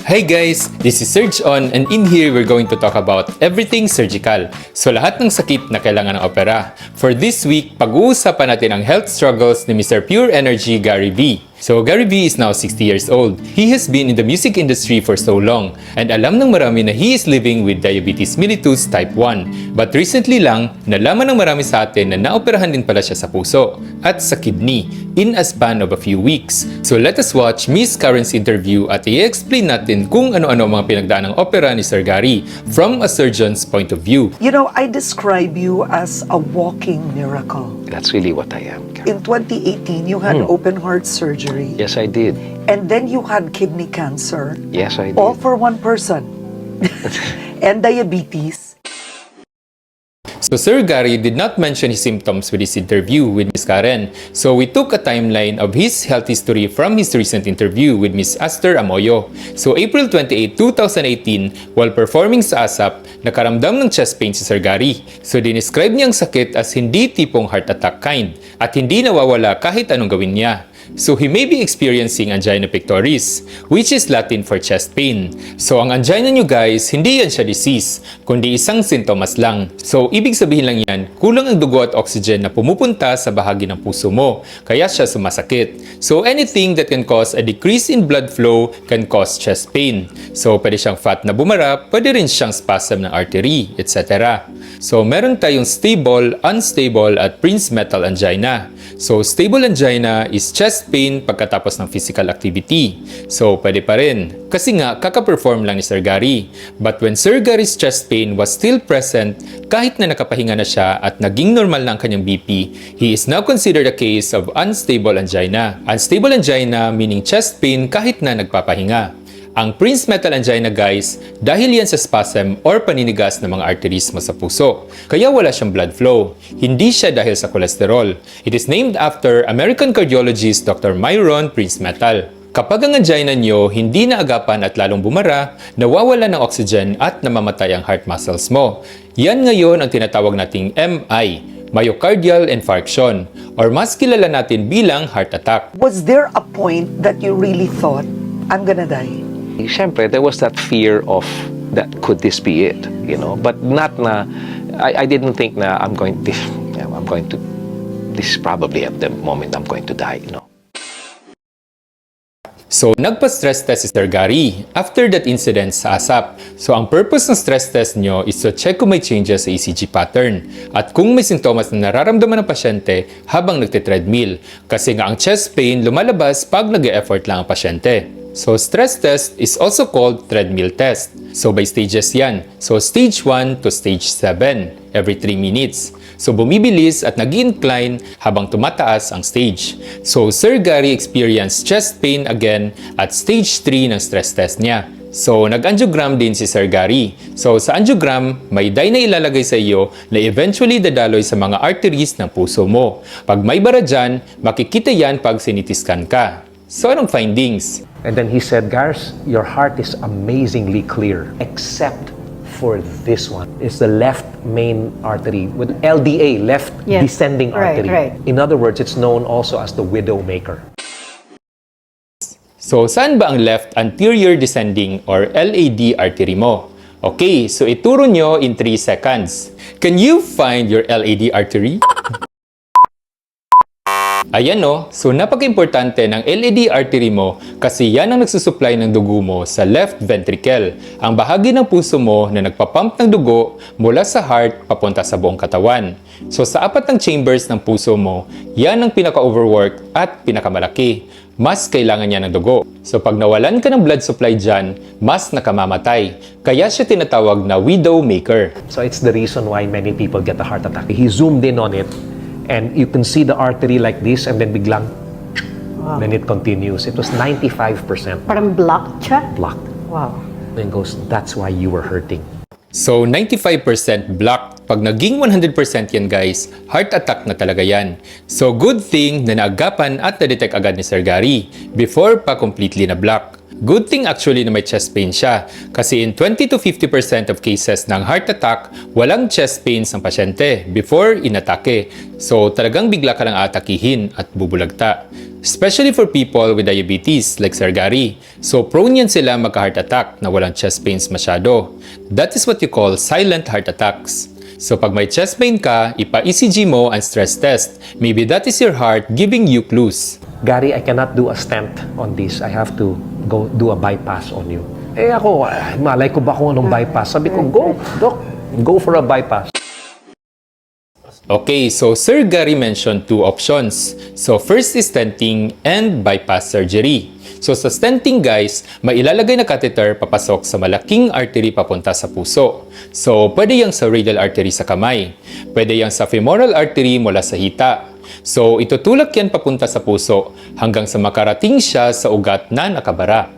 Hi guys, this is Serge On and in here we're going to talk about everything surgical. So lahat ng sakit na kailangan ng opera. For this week, pag-uusapan natin ang health struggles ni Mr. Pure Energy Gary V. So Gary V is now 60 years old. He has been in the music industry for so long and alam ng marami na he is living with diabetes mellitus type 1. But recently lang, nalaman ng marami sa atin na naoperahan din pala siya sa puso at sa kidney in a span of a few weeks. So let us watch Miss Karen's interview at i-explain natin kung ano-ano mga pinagdaan ng opera ni Sir Gary from a surgeon's point of view. You know, I describe you as a walking miracle. That's really what I am. In 2018, you had open heart surgery. Yes, I did. And then you had kidney cancer. Yes, I did. All for one person. And diabetes. So Sir Gary did not mention his symptoms with his interview with Miss Karen. So we took a timeline of his health history from his recent interview with Miss Aster Amoyo. So April 28, 2018, while performing sa ASAP, nakaramdam ng chest pain si Sir Gary. So dinescribe niya ang sakit as hindi tipong heart attack kind at hindi nawawala kahit anong gawin niya. So he may be experiencing angina pectoris, which is Latin for chest pain. So ang angina nyo guys, hindi yan siya disease, kundi isang sintomas lang. So ibig sabihin lang yan, kulang ang dugo at oxygen na pumupunta sa bahagi ng puso mo, kaya siya sumasakit. So anything that can cause a decrease in blood flow can cause chest pain. So pwede siyang fat na bumara, pwede rin siyang spasm ng artery, etc. So meron tayong stable, unstable at Prince metal angina. So stable angina is chest pain pagkatapos ng physical activity. So pwede pa rin. Kasi nga, kaka-perform lang ni Sir Gary. But when Sir Gary's chest pain was still present, kahit na nakapahinga na siya at naging normal na ang kanyang BP, he is now considered a case of unstable angina. Unstable angina meaning chest pain kahit na nagpapahinga. Ang Prince metal angina guys, dahil yan sa spasm or paninigas ng mga arteries mo sa puso. Kaya wala siyang blood flow. Hindi siya dahil sa cholesterol. It is named after American cardiologist Dr. Myron Prince Metal. Kapag ang angina nyo hindi naagapan at lalong bumara, nawawala ng oxygen at namamatay ang heart muscles mo. Yan ngayon ang tinatawag nating MI, myocardial infarction, or mas kilala natin bilang heart attack. Was there a point that you really thought, I'm gonna die? Siyempre, there was that fear of that could this be it, you know, but not na I didn't think na I'm going to this is probably at the moment I'm going to die, you know. So, nagpa-stress test si Sir Gary after that incident sa ASAP. So, ang purpose ng stress test nyo is to check kung may changes sa ECG pattern at kung may sintomas na nararamdaman ng pasyente habang nagte-treadmill. Kasi nga ang chest pain lumalabas pag nag-e-effort lang ang pasyente. So, stress test is also called treadmill test. So, by stages yan. So, stage 1 to stage 7 every 3 minutes. So, bumibilis at nag-incline habang tumataas ang stage. So, Sir Gary experienced chest pain again at stage 3 ng stress test niya. So, nag-angiogram din si Sir Gary. So, sa angiogram, may dye na ilalagay sa iyo na eventually dadaloy sa mga arteries ng puso mo. Pag may bara dyan, makikita yan pag sinitiskan ka. So, anong findings? And then he said, Gars, your heart is amazingly clear, except for this one. It's the left main artery with LDA, left descending artery. Right. In other words, it's known also as the widow maker. So, saan ba ang left anterior descending or LAD artery mo? Okay, so ituro nyo in 3 seconds. Can you find your LAD artery? Ayan no, so napaka-importante ng LAD artery mo kasi yan ang nagsusupply ng dugo mo sa left ventricle, ang bahagi ng puso mo na nagpapump ng dugo mula sa heart papunta sa buong katawan. So sa 4 ng chambers ng puso mo, yan ang pinaka-overwork at pinakamalaki. Mas kailangan niya ng dugo. So pag nawalan ka ng blood supply dyan, mas nakamamatay. Kaya siya tinatawag na widow maker. So it's the reason why many people get a heart attack. He zoomed in on it, and you can see the artery like this, and then biglang, then it continues. It was 95% Parang blocked siya? blocked. Wow. Then goes, that's why you were hurting. So 95% blocked. Pag naging 100% yan guys, heart attack na talaga yan. So good thing na naagapan at na-detect agad ni Sir Gary before pa completely na block. Good thing actually na may chest pain siya kasi in 20 to 50% of cases ng heart attack, walang chest pains ang pasyente before inatake. So talagang bigla ka lang atakihin at bubulagta. Especially for people with diabetes like Sir Gary. So prone yan sila magka-heart attack na walang chest pains masyado. That is what you call silent heart attacks. So pag may chest pain ka, ipa-ECG mo ang stress test. Maybe that is your heart giving you clues. Gary, I cannot do a stent on this. I have to go do a bypass on you. Eh ako, malay ko ba kung anong bypass? Sabi ko, go, doc, go for a bypass. Okay, so Sir Gary mentioned two options. So first is stenting and bypass surgery. So sa stenting guys, mailalagay na catheter papasok sa malaking artery papunta sa puso. So pwede yang sa radial artery sa kamay. Pwede yang sa femoral artery mula sa hita. So itutulak yan papunta sa puso hanggang sa makarating siya sa ugat na nakabara.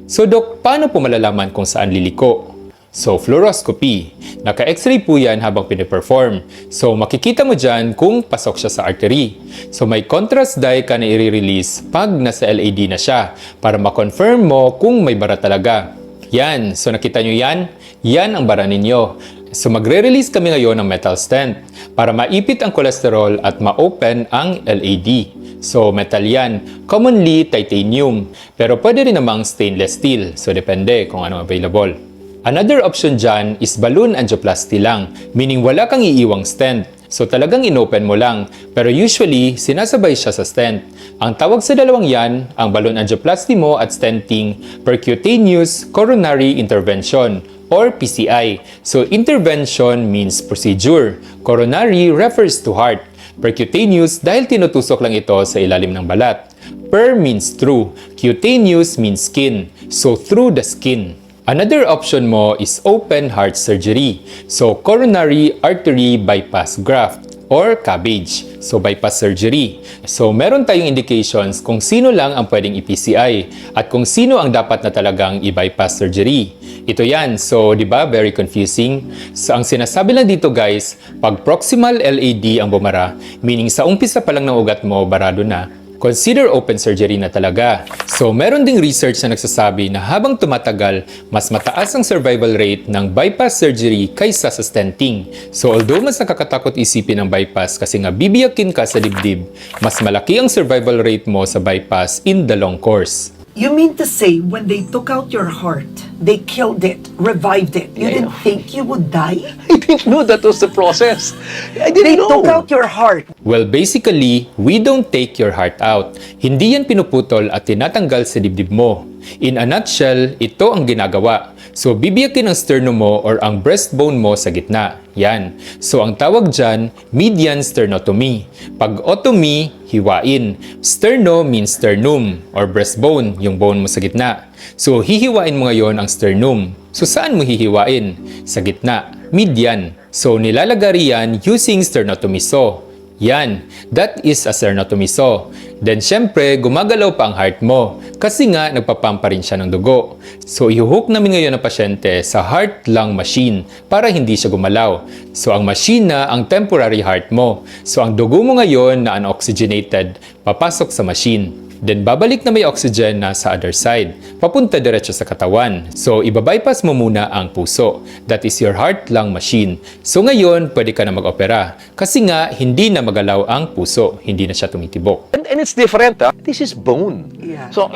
So Dok, paano po malalaman kung saan liliko? So fluoroscopy. Naka-x-ray po yan habang piniperform. So makikita mo dyan kung pasok siya sa artery. So may contrast dye ka na i-release pag nasa LAD na siya para ma-confirm mo kung may bara talaga. Yan. So nakita nyo yan? Yan ang bara ninyo. So magre-release kami ngayon ng metal stent para maipit ang cholesterol at ma-open ang LAD. So metal yan. Commonly titanium. Pero pwede rin namang stainless steel. So depende kung ano available. Another option dyan is balloon angioplasty lang, meaning wala kang iiwang stent. So talagang inopen mo lang, pero usually sinasabay siya sa stent. Ang tawag sa dalawang yan, ang balloon angioplasty mo at stenting, percutaneous coronary intervention or PCI. So intervention means procedure. Coronary refers to heart. Percutaneous dahil tinutusok lang ito sa ilalim ng balat. Per means through. Cutaneous means skin. So through the skin. Another option mo is open heart surgery. So, coronary artery bypass graft or CABG. So, bypass surgery. So, meron tayong indications kung sino lang ang pwedeng i-PCI at kung sino ang dapat na talagang i-bypass surgery. Ito yan. So, di ba? Very confusing. So, ang sinasabi lang dito guys, pag proximal LAD ang bumara, meaning sa umpisa pa lang ng ugat mo, barado na, consider open surgery na talaga. So, meron ding research na nagsasabi na habang tumatagal, mas mataas ang survival rate ng bypass surgery kaysa sa stenting. So, although mas nakakatakot isipin ng bypass kasi nga bibiyakin ka sa dibdib, mas malaki ang survival rate mo sa bypass in the long course. You mean to say when they took out your heart, they killed it, revived it. You didn't think you would die? I didn't know that was the process. I They didn't know. took out your heart. Well, basically, we don't take your heart out. Hindi yan pinuputol at tinatanggal sa dibdib mo. In a nutshell, ito ang ginagawa. So, bibiyakin ang sternum mo or ang breastbone mo sa gitna. Yan. So, ang tawag dyan, median sternotomy. Pag otomy, hiwain. Sterno means sternum or breastbone, yung bone mo sa gitna. So, hihiwain mo ngayon ang sternum. So, saan mo hihiwain? Sa gitna. Median. So, nilalagari yan using sternotomy saw. Yan, that is a sternotomy saw. Then syempre, gumagalaw pa ang heart mo kasi nga nagpapampa rin siya ng dugo. So ihuhook namin ngayon ang pasyente sa heart-lung machine para hindi siya gumalaw. So ang machine na ang temporary heart mo. So ang dugo mo ngayon na unoxygenated, papasok sa machine. Then babalik na may oxygen na sa other side, papunta diretso sa katawan. So ibabypass mo muna ang puso. That is your heart-lung machine. So ngayon, pwede ka na mag-opera. Kasi nga, hindi na magalaw ang puso. Hindi na siya tumitibok. And it's different. This is bone. Yeah. So,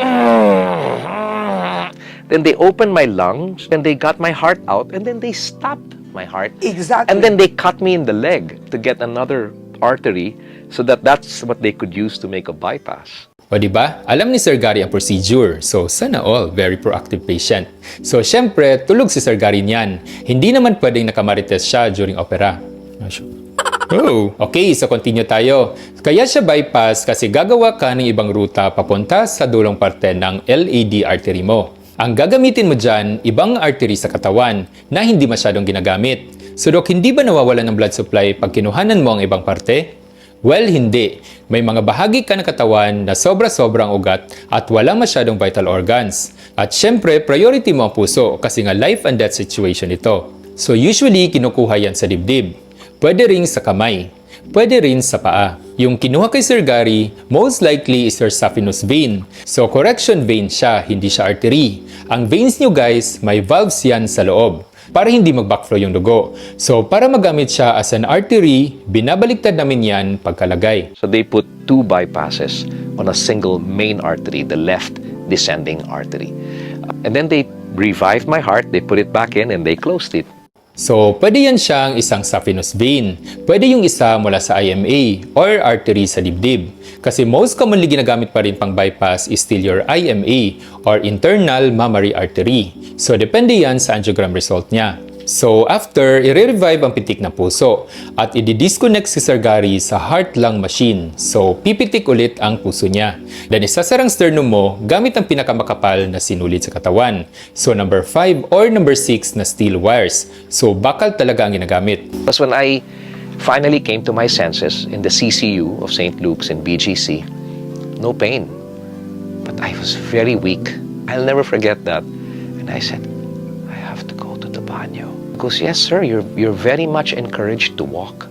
then they opened my lungs, and they got my heart out, and then they stopped my heart. Exactly. And then they cut me in the leg to get another artery so that's what they could use to make a bypass. O diba? Alam ni Sir Gary ang procedure. So, sana all, very proactive patient. So, syempre, tulog si Sir Gary niyan. Hindi naman pwedeng nakamarites siya during opera. Oh, okay, so continue tayo. Kaya siya bypass kasi gagawa ka ng ibang ruta papunta sa dulong parte ng LAD artery mo. Ang gagamitin mo dyan, ibang artery sa katawan na hindi masyadong ginagamit. So, Dok, hindi ba nawawalan ng blood supply pag kinuhanan mo ang ibang parte? Well, hindi. May mga bahagi ka ng katawan na sobra-sobrang ugat at walang masyadong vital organs. At syempre, priority mo ang puso kasi nga life and death situation ito. So usually, kinukuha yan sa dibdib. Pwede ring sa kamay. Pwede rin sa paa. Yung kinuha kay Sir Gary, most likely is your saphenous vein. So correction vein siya, hindi siya artery. Ang veins nyo guys, may valves yan sa loob para hindi mag-backflow yung dugo. So para magamit siya as an artery, binabaliktad namin yan pagkalagay. So they put 2 bypasses on a single main artery, the left descending artery. And then they revived my heart, they put it back in, and they closed it. So, pwede yan siyang isang saphenous vein. Pwede yung isa mula sa IMA or artery sa dibdib. Kasi most commonly ginagamit pa rin pang bypass is still your IMA or internal mammary artery. So, depende yan sa angiogram result niya. So, after, i-revive ang pitik ng puso at i-disconnect si Sir Gary sa heart-lung machine. So, pipitik ulit ang puso niya. Then, isasarang sternum mo gamit ang pinakamakapal na sinulid sa katawan. So, number 5 or number 6 na steel wires. So, bakal talaga ang ginagamit. Because when I finally came to my senses in the CCU of St. Luke's in BGC, no pain. But I was very weak. I'll never forget that. And I said, I have to go to the banyo. He goes, yes, sir, you're very much encouraged to walk.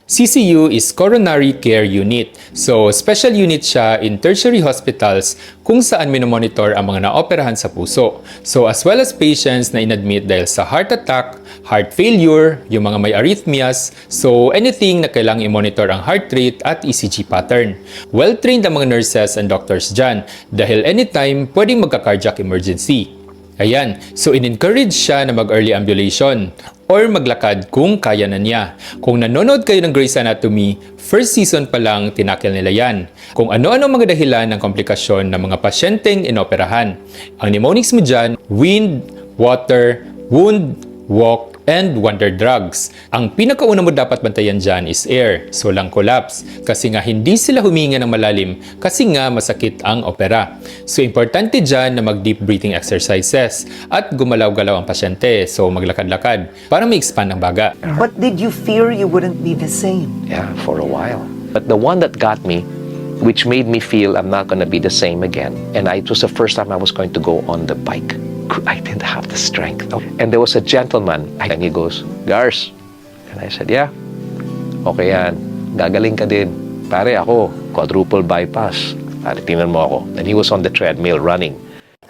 CCU is Coronary Care Unit. So, special unit siya in tertiary hospitals kung saan minomonitor ang mga naoperahan sa puso. So, as well as patients na inadmit dahil sa heart attack, heart failure, yung mga may arrhythmias, so anything na kailangang i-monitor ang heart rate at ECG pattern. Well-trained ang mga nurses and doctors dyan dahil anytime pwedeng magka-cardiac emergency. Ayan, so in-encourage siya na mag-early ambulation or maglakad kung kaya na niya. Kung nanonood kayo ng Grey's Anatomy, first season pa lang tinakil nila yan. Kung ano-ano mga dahilan ng komplikasyon ng mga pasyenteng inoperahan. Ang mnemonics mo dyan, wind, water, wound, walk, and wonder drugs. Ang pinakauna mo dapat bantayan dyan is air, so lung collapse. Kasi nga hindi sila huminga ng malalim kasi nga masakit ang opera. So importante dyan na mag-deep breathing exercises at gumalaw-galaw ang pasyente, so maglakad-lakad para ma-expand ang baga. But did you fear you wouldn't be the same? Yeah, for a while. But the one that got me, which made me feel I'm not going to be the same again, and it was the first time I was going to go on the bike. I didn't have the strength. And there was a gentleman, and he goes, Gars. And I said, yeah, okay yan. Gagaling ka din. Pare, ako, quadruple bypass. Pare, tingnan mo ako. And he was on the treadmill running.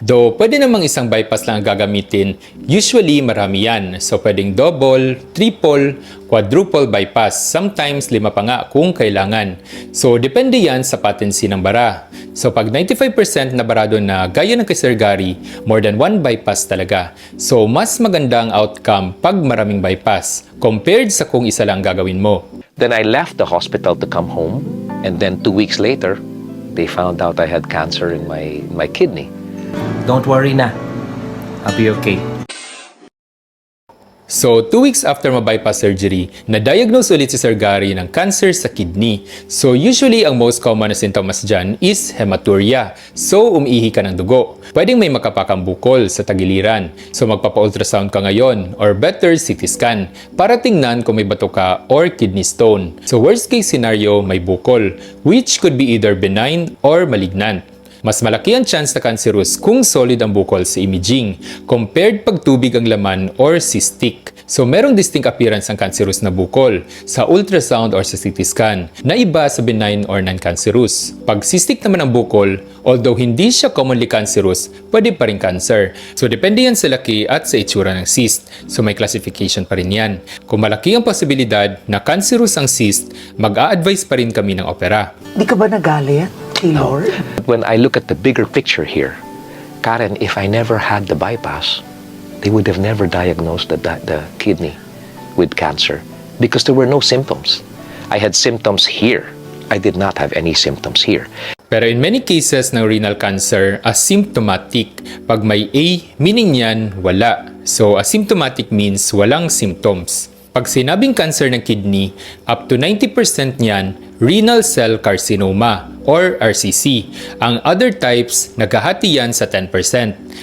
Though, pwede namang isang bypass lang ang gagamitin, usually marami yan. So, pwedeng double, triple, quadruple bypass. Sometimes, 5 pa nga kung kailangan. So, depende yan sa patency ng bara. So, pag 95% na barado na gaya ng kay Sir Gary, more than 1 bypass talaga. So, mas magandang outcome pag maraming bypass compared sa kung isa lang gagawin mo. Then I left the hospital to come home. And then 2 weeks later, they found out I had cancer in my kidney. Don't worry na. I'll be okay. So, 2 weeks after ma-bypass surgery, na-diagnose ulit si Sir Gary ng cancer sa kidney. So, usually, ang most common na sintomas dyan is hematuria. So, umiihi ka ng dugo. Pwedeng may makapakang bukol sa tagiliran. So, magpapa-ultrasound ka ngayon or better, CT scan para tingnan kung may bato ka or kidney stone. So, worst case scenario, may bukol, which could be either benign or malignant. Mas malaki ang chance na cancerous kung solid ang bukol sa imaging compared pag tubig ang laman or cystic. So merong distinct appearance ang cancerous na bukol sa ultrasound or sa CT scan na iba sa benign or non-cancerous. Pag cystic naman ang bukol, although hindi siya commonly cancerous, pwede pa rin cancer. So depende yan sa laki at sa itsura ng cyst. So may classification pa rin yan. Kung malaki ang posibilidad na cancerous ang cyst, mag-a-advise pa rin kami ng opera. Di ka ba nagalit kay Lord? When I look at the bigger picture here, Karen, if I never had the bypass, they would have never diagnosed the kidney with cancer because there were no symptoms. I had symptoms here. I did not have any symptoms here. Pero in many cases ng renal cancer, asymptomatic. Pag may A, meaning yan, wala. So, asymptomatic means walang symptoms. Pag sinabing cancer ng kidney, up to 90% niyan, renal cell carcinoma or RCC. Ang other types, naghahati yan sa 10%.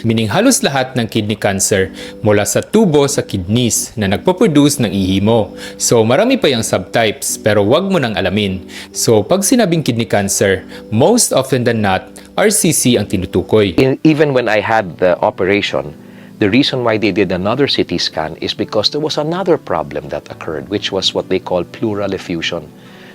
Meaning halos lahat ng kidney cancer mula sa tubo sa kidneys na nagpo-produce ng ihi mo. So marami pa yung subtypes pero wag mo nang alamin. So pag sinabing kidney cancer, most often than not, RCC ang tinutukoy. Even when I had the operation, the reason why they did another CT scan is because there was another problem that occurred, which was what they call pleural effusion.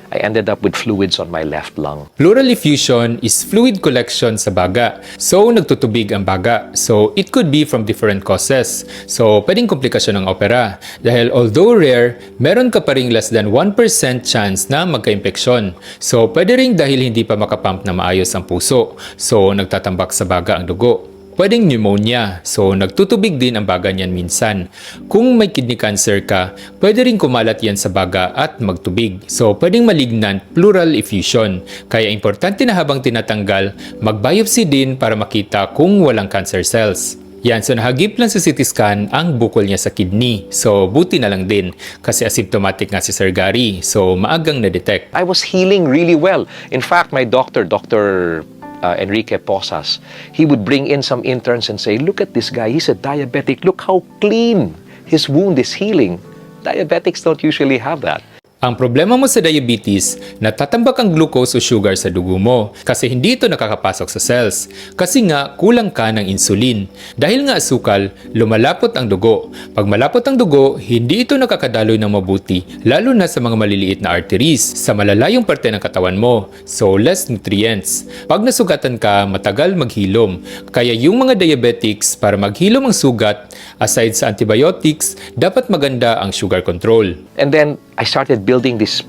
I ended up with fluids on my left lung. Pleural effusion is fluid collection sa baga. So, nagtutubig ang baga. So, it could be from different causes. So, pwedeng komplikasyon ng opera. Dahil although rare, meron ka pa ring less than 1% chance na magka-impeksyon. So, pwede ring dahil hindi pa makapump na maayos ang puso. So, nagtatambak sa baga ang dugo. Pwedeng pneumonia, so nagtutubig din ang baga niyan minsan. Kung may kidney cancer ka, pwede rin kumalat yan sa baga at magtubig. So pwedeng malignant pleural effusion. Kaya importante na habang tinatanggal, mag-biopsy din para makita kung walang cancer cells. Yan, so nahagip lang sa CT scan ang bukol niya sa kidney. So buti na lang din kasi asymptomatic nga si Sir Gary. So maagang na-detect. I was healing really well. In fact, my doctor, Dr. Enrique Posas, he would bring in some interns and say, look at this guy, he's a diabetic, look how clean his wound is healing. Diabetics don't usually have that. Ang problema mo sa diabetes, natatambak ang glucose o sugar sa dugo mo kasi hindi ito nakakapasok sa cells. Kasi nga, kulang ka ng insulin. Dahil nga asukal, lumalapot ang dugo. Pag malapot ang dugo, hindi ito nakakadaloy ng mabuti, lalo na sa mga maliliit na arteries, sa malalayong parte ng katawan mo. So, less nutrients. Pag nasugatan ka, matagal maghilom. Kaya yung mga diabetics, para maghilom ang sugat, aside sa antibiotics, dapat maganda ang sugar control. And then I started building this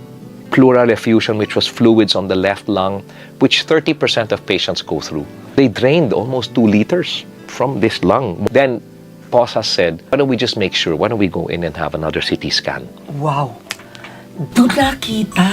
pleural effusion, which was fluids on the left lung, which 30% of patients go through. They drained almost 2 liters from this lung. Then Posas said, why don't we just make sure, why don't we go in and have another CT scan? Wow. Doon nakita.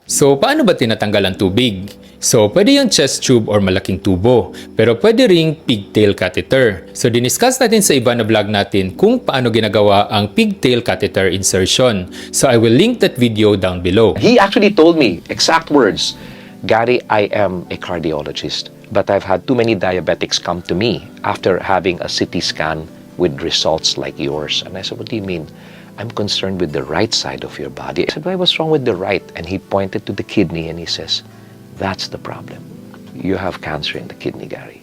So, paano ba tinatanggal ang tubig? So, pwede yung chest tube or malaking tubo. Pero pwede ring pigtail catheter. So, diniscuss natin sa iba na vlog natin kung paano ginagawa ang pigtail catheter insertion. So, I will link that video down below. He actually told me, exact words, Gary, I am a cardiologist, but I've had too many diabetics come to me after having a CT scan with results like yours. And I said, what do you mean? I'm concerned with the right side of your body. I said, why, what's wrong with the right? And he pointed to the kidney and he says, that's the problem. You have cancer in the kidney, Gary.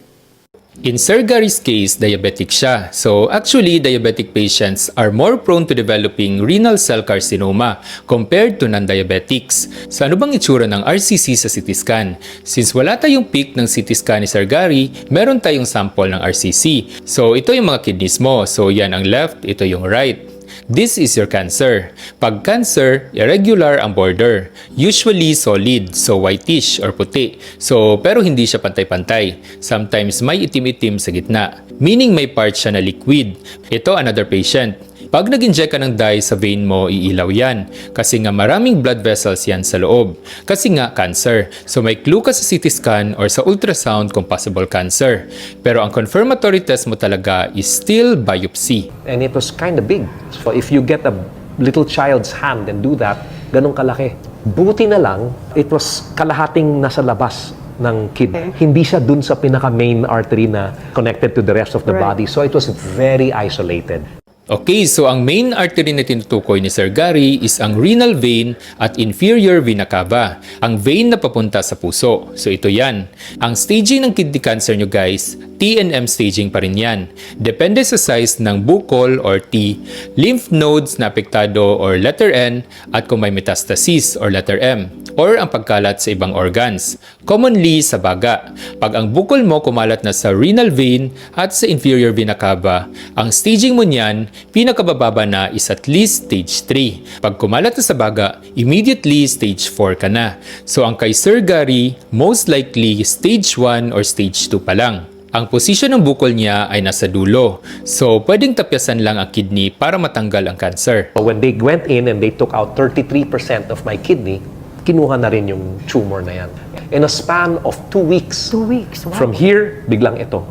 In Sir Gary's case, diabetic siya. So actually, diabetic patients are more prone to developing renal cell carcinoma compared to non-diabetics. So ano bang itsura ng RCC sa CT scan? Since wala tayong peak ng CT scan ni Sir Gary, meron tayong sample ng RCC. So ito yung mga kidneys mo. So yan ang left, ito yung right. This is your cancer. Pag cancer, irregular ang border. Usually solid, so whitish or puti. So, pero hindi siya pantay-pantay. Sometimes may itim-itim sa gitna. Meaning may part siya na liquid. Ito another patient. Pag nag-inject ka ng dye sa vein mo, iilaw yan. Kasi nga maraming blood vessels yan sa loob. Kasi nga cancer. So may clue ka sa CT scan or sa ultrasound kung possible cancer. Pero ang confirmatory test mo talaga is still biopsy. And it was kind of big. So if you get a little child's hand and do that, ganun kalaki. Buti na lang, it was kalahating nasa labas ng kid. Hindi siya dun sa pinaka-main artery na connected to the rest of the body. So it was very isolated. Okay, so ang main artery na tinutukoy ni Sir Gary is ang renal vein at inferior vena cava, ang vein na papunta sa puso. So ito yan. Ang staging ng kidney cancer nyo guys, T&M staging pa rin yan. Depende sa size ng bukol or T, lymph nodes na apektado or letter N, at kung may metastasis or letter M, or ang pagkalat sa ibang organs. Commonly sa baga. Pag ang bukol mo kumalat na sa renal vein at sa inferior vena cava, ang staging mo niyan, pinakabababa na is at least stage 3. Pag kumalat na sa baga, immediately stage 4 ka na. So ang kay Sir Gary, most likely stage 1 or stage 2 pa lang. Ang posisyon ng bukol niya ay nasa dulo. So pwedeng tapyasan lang ang kidney para matanggal ang cancer. When they went in and they took out 33% of my kidney, kinuha na rin yung tumor na yan. In a span of 2 weeks. 2 weeks, wow. From here, biglang ito.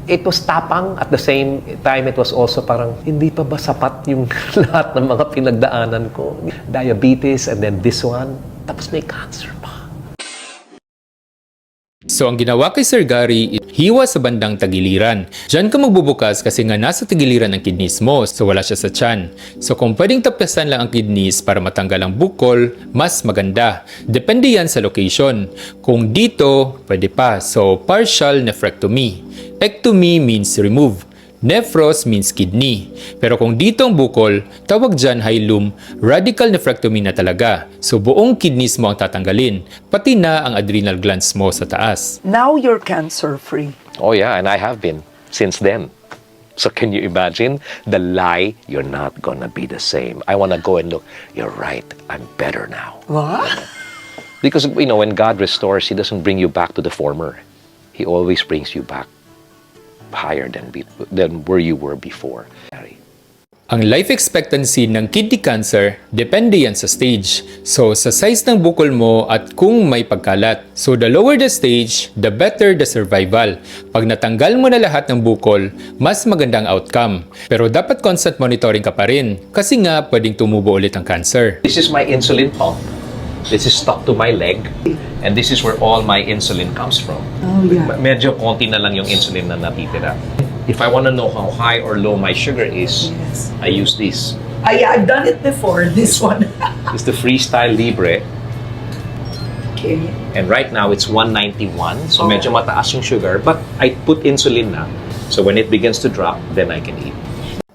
It was tapang. At the same time, it was also parang, hindi pa ba sapat yung lahat ng mga pinagdaanan ko? Diabetes and then this one. Tapos may cancer pa. So ang ginawa kay Sir Gary, hiwa sa bandang tagiliran. Diyan ka magbubukas kasi nga nasa tagiliran ng kidneys mo, so wala siya sa tiyan. So kung pwedeng tapyasan lang ang kidneys para matanggal ang bukol, mas maganda. Depende yan sa location. Kung dito, pwede pa. So partial nephrectomy. Ectomy means remove. Nephros means kidney. Pero kung dito ang bukol, tawag dyan hilum, radical nephrectomy na talaga. So buong kidneys mo ang tatanggalin, pati na ang adrenal glands mo sa taas. Now you're cancer-free. Oh yeah, and I have been since then. So can you imagine the lie? You're not gonna be the same. I wanna go and look. You're right. I'm better now. What? Because, you know, when God restores, He doesn't bring you back to the former. He always brings you back higher than where you were before. Ang life expectancy ng kidney cancer, depende yan sa stage. So, sa size ng bukol mo at kung may pagkalat. So, the lower the stage, the better the survival. Pag natanggal mo na lahat ng bukol, mas magandang outcome. Pero dapat constant monitoring ka pa rin. Kasi nga, pwedeng tumubo ulit ang cancer. This is my insulin pump. This is stuck to my leg. And this is where all my insulin comes from. Oh, yeah. Medyo konti na lang yung insulin na natitira. If I want to know how high or low my sugar is, Yes. I use this. I've done it before, this one. It's the Freestyle Libre. Okay. And right now, it's 191. So Oh. medyo mataas yung sugar. But I put insulin na. So when it begins to drop, then I can eat.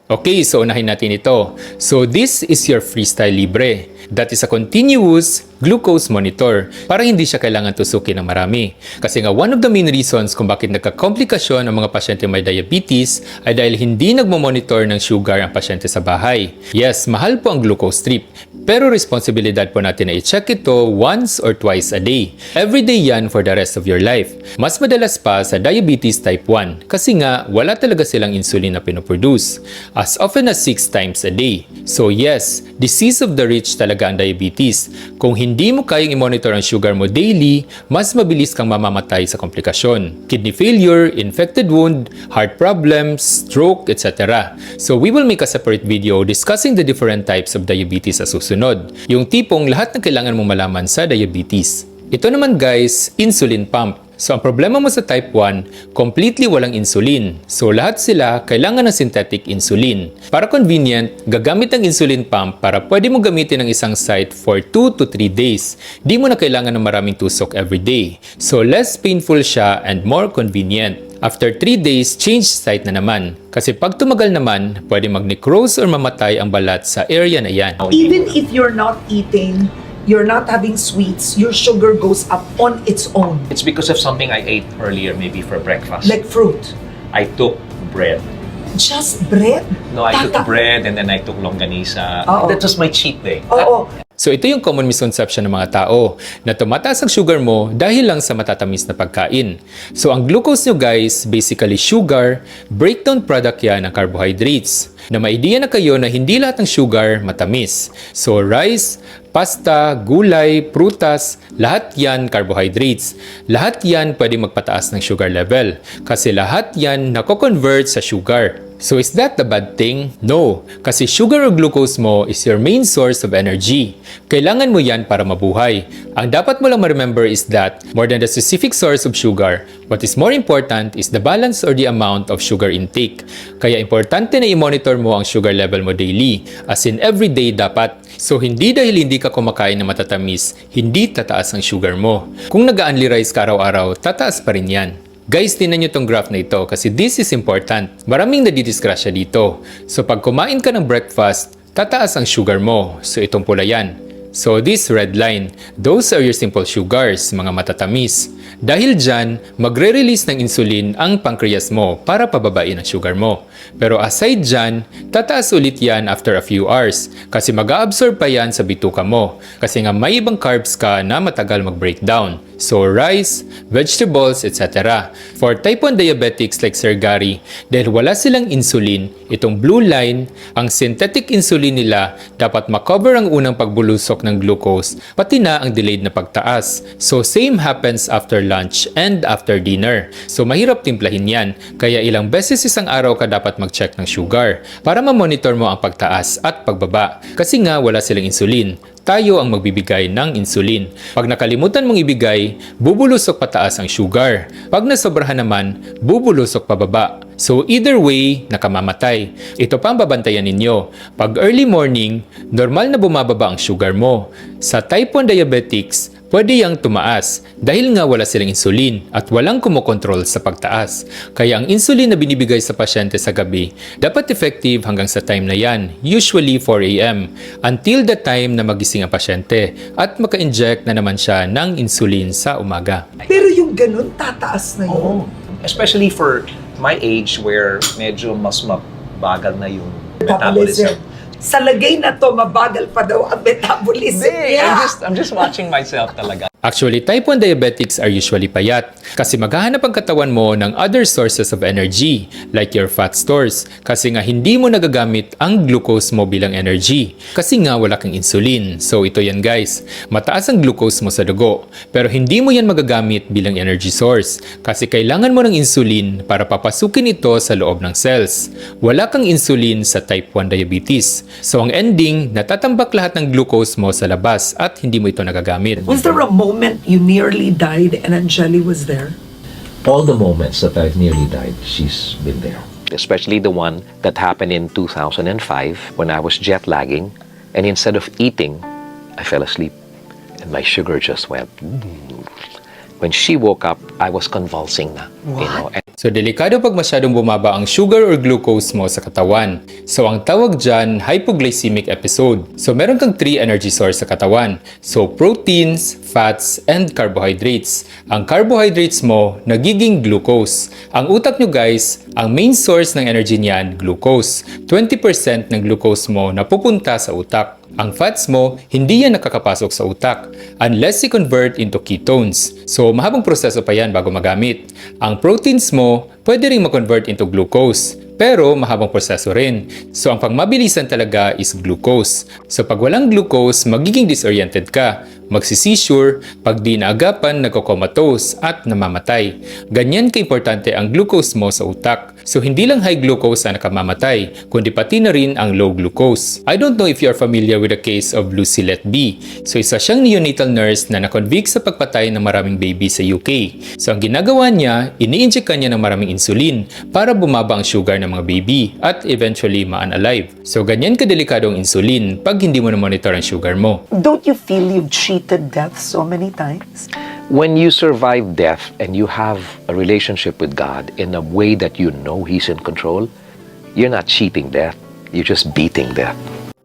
Okay, so unahin natin ito. So this is your Freestyle Libre. That is a continuous glucose monitor para hindi siya kailangan tusukin ng marami. Kasi nga one of the main reasons kung bakit nagka-komplikasyon ang mga pasyente may diabetes ay dahil hindi nagmo-monitor ng sugar ang pasyente sa bahay. Yes, mahal po ang glucose strip. Pero responsibilidad po natin na i-check ito once or twice a day. Every day yan for the rest of your life. Mas madalas pa sa diabetes type 1 kasi nga wala talaga silang insulin na pinoproduce. As often as 6 times a day. So yes, disease of the rich talaga ang diabetes. Kung hindi mo kayang i-monitor ang sugar mo daily, mas mabilis kang mamamatay sa komplikasyon. Kidney failure, infected wound, heart problems, stroke, etc. So we will make a separate video discussing the different types of diabetes sa susunod. Yung tipong lahat ng kailangan mong malaman sa diabetes. Ito naman guys, insulin pump. So ang problema mo sa type 1, completely walang insulin. So lahat sila kailangan ng synthetic insulin. Para convenient, gagamit ng insulin pump para pwede mo gamitin ang isang site for 2 to 3 days. Di mo na kailangan ng maraming tusok every day. So less painful siya and more convenient. After 3 days, change site na naman. Kasi pag tumagal naman, pwede mag-necrose or mamatay ang balat sa area na yan. Even if you're not eating, you're not having sweets, your sugar goes up on its own. It's because of something I ate earlier, maybe for breakfast. Like fruit. I took bread. Just bread? No, I took bread and then I took longganisa. Oo. That was my cheat day. Oo. So ito yung common misconception ng mga tao na tumataas ang sugar mo dahil lang sa matatamis na pagkain. So ang glucose nyo guys, basically sugar, breakdown product yan ng carbohydrates. Na may idea na kayo na hindi lahat ng sugar matamis. So rice, pasta, gulay, prutas, lahat yan carbohydrates. Lahat yan pwede magpataas ng sugar level kasi lahat yan nako-convert sa sugar. So is that the bad thing? No, kasi sugar or glucose mo is your main source of energy. Kailangan mo yan para mabuhay. Ang dapat mo lang ma-remember is that more than the specific source of sugar, what is more important is the balance or the amount of sugar intake. Kaya importante na i-monitor mo ang sugar level mo daily, as in everyday dapat. So hindi dahil hindi ka kumakain na matatamis, hindi tataas ang sugar mo. Kung nag-only rice ka araw-araw, tataas pa rin yan. Guys, tingnan nyo tong graph na ito kasi this is important. Maraming nadidisgrasya dito. So pag kumain ka ng breakfast, tataas ang sugar mo. So itong pula yan. So this red line, those are your simple sugars, mga matatamis. Dahil dyan, magre-release ng insulin ang pancreas mo para pababain ang sugar mo. Pero aside dyan, tataas ulit yan after a few hours kasi mag-absorb pa yan sa bituka mo kasi nga may ibang carbs ka na matagal mag-breakdown. So rice, vegetables, etc. For type 1 diabetics like Sir Gary, dahil wala silang insulin, itong blue line, ang synthetic insulin nila dapat makover ang unang pagbulusok ng glucose, pati na ang delayed na pagtaas. So same happens after lunch and after dinner. So mahirap timplahin yan, kaya ilang beses isang araw ka dapat mag-check ng sugar para ma-monitor mo ang pagtaas at pagbaba. Kasi nga wala silang insulin. Tayo ang magbibigay ng insulin. Pag nakalimutan mong ibigay, bubulusok pataas ang sugar. Pag nasobrahan naman, bubulusok pababa. So either way, nakamamatay. Ito pa ang babantayan ninyo. Pag early morning, normal na bumababa ang sugar mo. Sa type 1 diabetics, pwede yang tumaas dahil nga wala silang insulin at walang kumokontrol sa pagtaas. Kaya ang insulin na binibigay sa pasyente sa gabi dapat effective hanggang sa time na yan, usually 4 a.m. until the time na magising ang pasyente at maka-inject na naman siya ng insulin sa umaga. Pero yung ganun, tataas na yun. Especially for my age where medyo mas mabagal na yung metabolism. Sa lagay na to, mabagal pa daw ang metabolism. Hindi, Yeah. I'm just watching myself talaga. Actually, type 1 diabetics are usually payat kasi maghahanap ang katawan mo ng other sources of energy like your fat stores kasi nga hindi mo nagagamit ang glucose mo bilang energy kasi nga wala kang insulin. So ito yan guys, mataas ang glucose mo sa dugo pero hindi mo yan magagamit bilang energy source kasi kailangan mo ng insulin para papasukin ito sa loob ng cells. Wala kang insulin sa type 1 diabetes. So ang ending, natatambak lahat ng glucose mo sa labas at hindi mo ito nagagamit. Was there a moment you nearly died and Angeli was there? All the moments that I've nearly died, she's been there. Especially the one that happened in 2005 when I was jet lagging, and instead of eating, I fell asleep and my sugar just went. When she woke up, I was convulsing na, you know. And So, delikado pag masyadong bumaba ang sugar or glucose mo sa katawan. So, ang tawag dyan, hypoglycemic episode. So, meron kang 3 energy source sa katawan. So, proteins, fats, and carbohydrates. Ang carbohydrates mo, nagiging glucose. Ang utak nyo guys, ang main source ng energy niyan, glucose. 20% ng glucose mo napupunta sa utak. Ang fats mo, hindi yan nakakapasok sa utak unless i-convert into ketones. So, mahabang proseso pa yan bago magamit. Ang proteins mo, pwede rin ma-convert into glucose. Pero mahabang proseso rin. So, ang pangmabilisan talaga is glucose. So, pag walang glucose, magiging disoriented ka. Magsisisure, pag di naagapan, nagko-comatose at namamatay. Ganyan ka-importante ang glucose mo sa utak. So, hindi lang high glucose ang nakamamatay, kundi pati na rin ang low glucose. I don't know if you are familiar with the case of Lucilette B. So, isa siyang neonatal nurse na na-convict sa pagpatay ng maraming baby sa UK. So, ang ginagawa niya, ini-inject niya ng maraming insulin para bumaba ang sugar ng mga baby at eventually ma-unalive. So, ganyan kadelikado ang insulin pag hindi mo na-monitor ang sugar mo. Don't you feel you've cheated death so many times? when you survive death and you have a relationship with God in a way that you know He's in control, you're not cheating death, you're just beating death.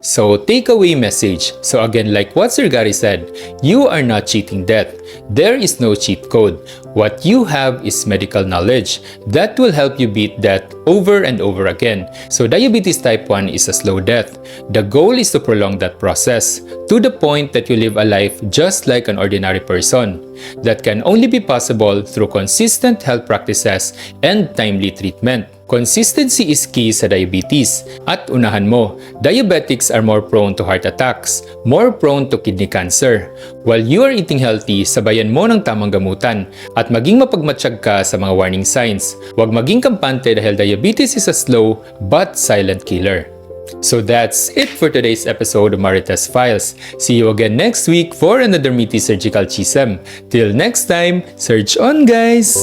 So, takeaway message. So again, like what Sir Gary said, you are not cheating death. There is no cheat code. What you have is medical knowledge that will help you beat death over and over again. So diabetes type 1 is a slow death. The goal is to prolong that process to the point that you live a life just like an ordinary person. That can only be possible through consistent health practices and timely treatment. Consistency is key sa diabetes. At unahan mo, diabetics are more prone to heart attacks, more prone to kidney cancer. While you are eating healthy, sabayan mo ng tamang gamutan at maging mapagmatsyag ka sa mga warning signs. Huwag maging kampante dahil diabetes is a slow but silent killer. So that's it for today's episode of Marites Files. See you again next week for another meaty surgical chisem. Till next time, surge on guys!